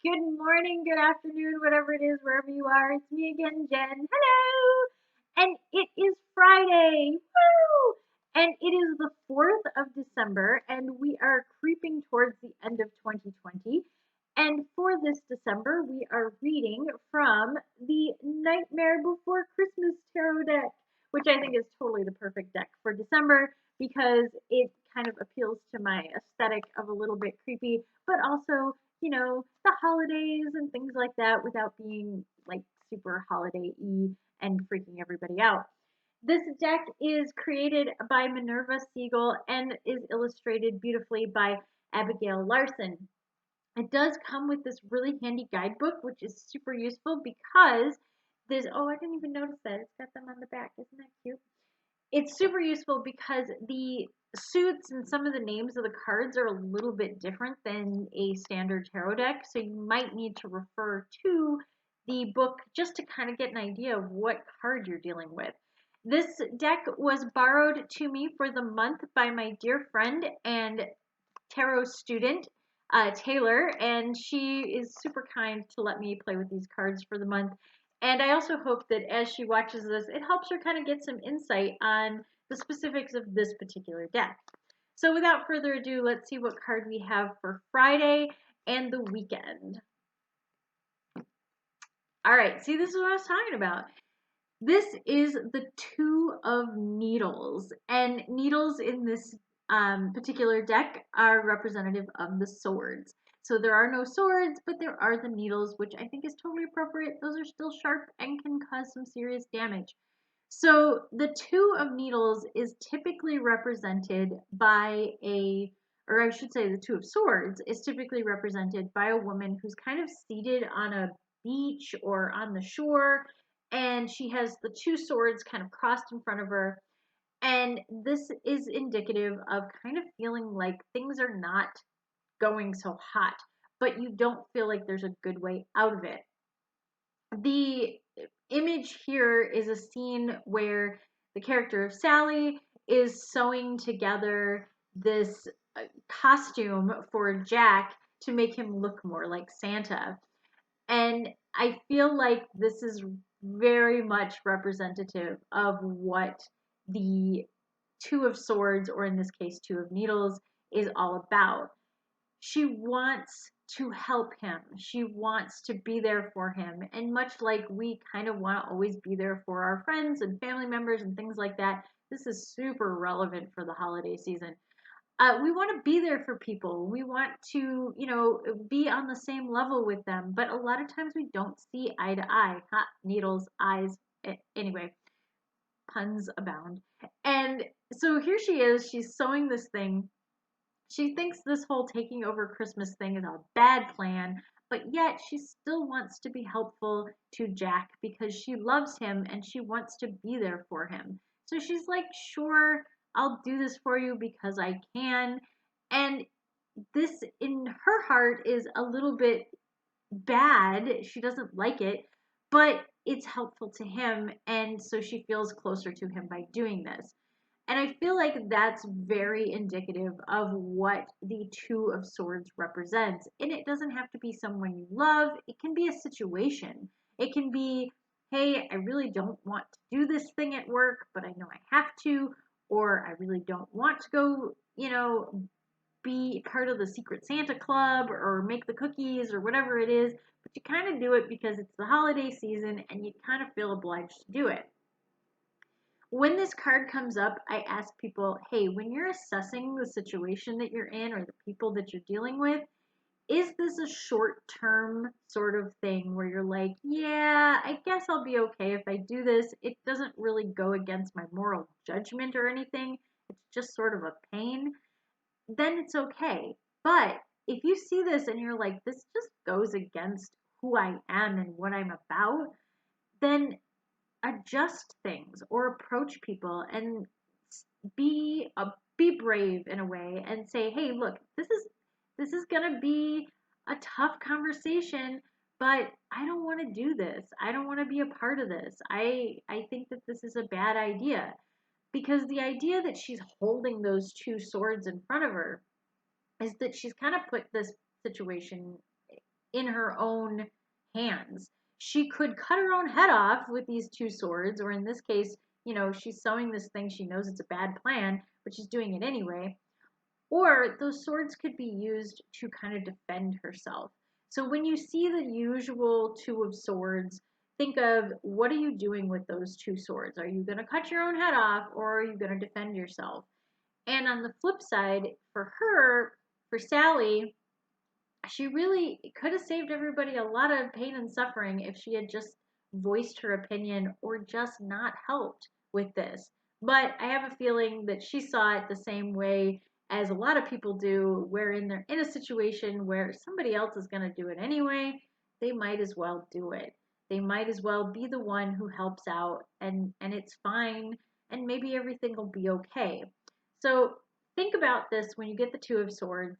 Good morning, good afternoon, whatever it is, wherever you are. It's me again, Jen. Hello! And it is Friday. Woo! And it is the 4th of December, and we are creeping towards the end of 2020. And for this December, we are reading from the Nightmare Before Christmas tarot deck, which I think is totally the perfect deck for December because it kind of appeals to my aesthetic of a little bit creepy, but also the holidays and things like that without being like super holiday-y and freaking everybody out. This deck is created by Minerva Siegel and is illustrated beautifully by Abigail Larson. It does come with this really handy guidebook, which is super useful because I didn't even notice that. It's got them on the back. Isn't that cute? It's super useful because the suits and some of the names of the cards are a little bit different than a standard tarot deck, so you might need to refer to the book just to kind of get an idea of what card you're dealing with. This deck was borrowed to me for the month by my dear friend and tarot student, Taylor, and she is super kind to let me play with these cards for the month. And I also hope that as she watches this, it helps her kind of get some insight on the specifics of this particular deck. So without further ado, let's see what card we have for Friday and the weekend. All right, see, this is what I was talking about. This is the Two of Needles, and needles in this particular deck are representative of the swords. So there are no swords, but there are the needles, which I think is totally appropriate. Those are still sharp and can cause some serious damage. So the Two of Needles is typically represented by or I should say the Two of Swords is typically represented by a woman who's kind of seated on a beach or on the shore, and she has the two swords kind of crossed in front of her. And this is indicative of kind of feeling like things are not going so hot, but you don't feel like there's a good way out of it. The image here is a scene where the character of Sally is sewing together this costume for Jack to make him look more like Santa. And I feel like this is very much representative of what the Two of Swords, or in this case, Two of Needles, is all about. She wants to help him. She wants to be there for him. And much like we kind of want to always be there for our friends and family members and things like that, this is super relevant for the holiday season. We want to be there for people. We want to, be on the same level with them. But a lot of times we don't see eye to eye. Ha, needles, eyes. Anyway, puns abound. And so here she is. She's sewing this thing. She thinks this whole taking over Christmas thing is a bad plan, but yet she still wants to be helpful to Jack because she loves him and she wants to be there for him. So she's like, sure, I'll do this for you because I can. And this in her heart is a little bit bad. She doesn't like it, but it's helpful to him. And so she feels closer to him by doing this. And I feel like that's very indicative of what the Two of Swords represents. And it doesn't have to be someone you love, it can be a situation. It can be, hey, I really don't want to do this thing at work, but I know I have to, or I really don't want to go, be part of the Secret Santa Club or make the cookies or whatever it is, but you kind of do it because it's the holiday season and you kind of feel obliged to do it. When this card comes up, I ask people, hey, when you're assessing the situation that you're in or the people that you're dealing with, is this a short term sort of thing where you're like, yeah, I guess I'll be okay if I do this? It doesn't really go against my moral judgment or anything. It's just sort of a pain. Then it's okay. But if you see this and you're like, this just goes against who I am and what I'm about, then adjust things or approach people and be brave in a way and say, hey, look, this is gonna be a tough conversation, but I don't want to do this. I don't want to be a part of this. I think that this is a bad idea, because the idea that she's holding those two swords in front of her is that she's kind of put this situation in her own hands. She could cut her own head off with these two swords, or in this case, she's sewing this thing, she knows it's a bad plan, but she's doing it anyway. Or those swords could be used to kind of defend herself. So when you see the usual two of swords, think of, what are you doing with those two swords? Are you going to cut your own head off, or are you going to defend yourself? And on the flip side, for her, for Sally, she really could have saved everybody a lot of pain and suffering if she had just voiced her opinion or just not helped with this. But I have a feeling that she saw it the same way as a lot of people do, wherein they're in a situation where somebody else is going to do it anyway. They might as well do it. They might as well be the one who helps out, and it's fine, and maybe everything will be okay. So think about this when you get the Two of Swords.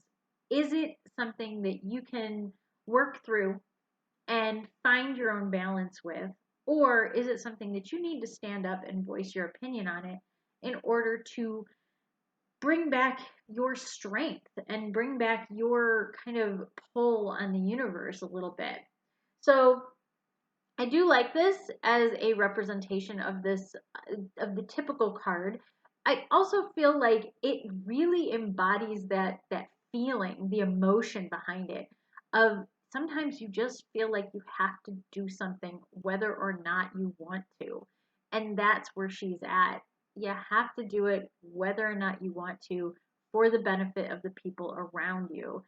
Is it something that you can work through and find your own balance with? Or is it something that you need to stand up and voice your opinion on it in order to bring back your strength and bring back your kind of pull on the universe a little bit? So I do like this as a representation of this, of the typical card. I also feel like it really embodies that feeling, the emotion behind it, of sometimes you just feel like you have to do something whether or not you want to. And that's where she's at. You have to do it whether or not you want to, for the benefit of the people around you.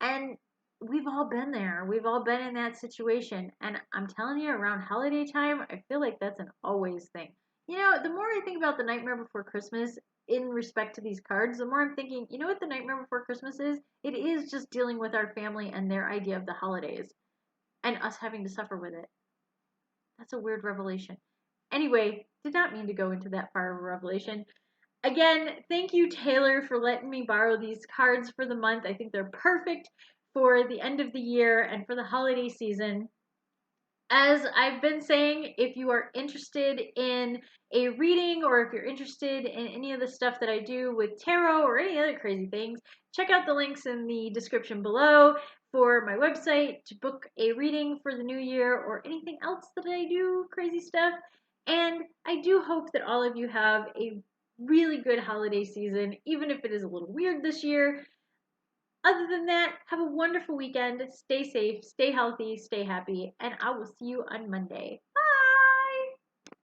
And we've all been there. We've all been in that situation. And I'm telling you, around holiday time, I feel like that's an always thing. The more I think about the Nightmare Before Christmas in respect to these cards, the more I'm thinking, you know what the Nightmare Before Christmas is? It is just dealing with our family and their idea of the holidays and us having to suffer with it. That's a weird revelation. Anyway, did not mean to go into that far of a revelation. Again, thank you, Taylor, for letting me borrow these cards for the month. I think they're perfect for the end of the year and for the holiday season. As I've been saying, if you are interested in a reading, or if you're interested in any of the stuff that I do with tarot or any other crazy things, check out the links in the description below for my website to book a reading for the new year or anything else that I do, crazy stuff. And I do hope that all of you have a really good holiday season, even if it is a little weird this year. Other than that, have a wonderful weekend. Stay safe, stay healthy, stay happy, and I will see you on Monday.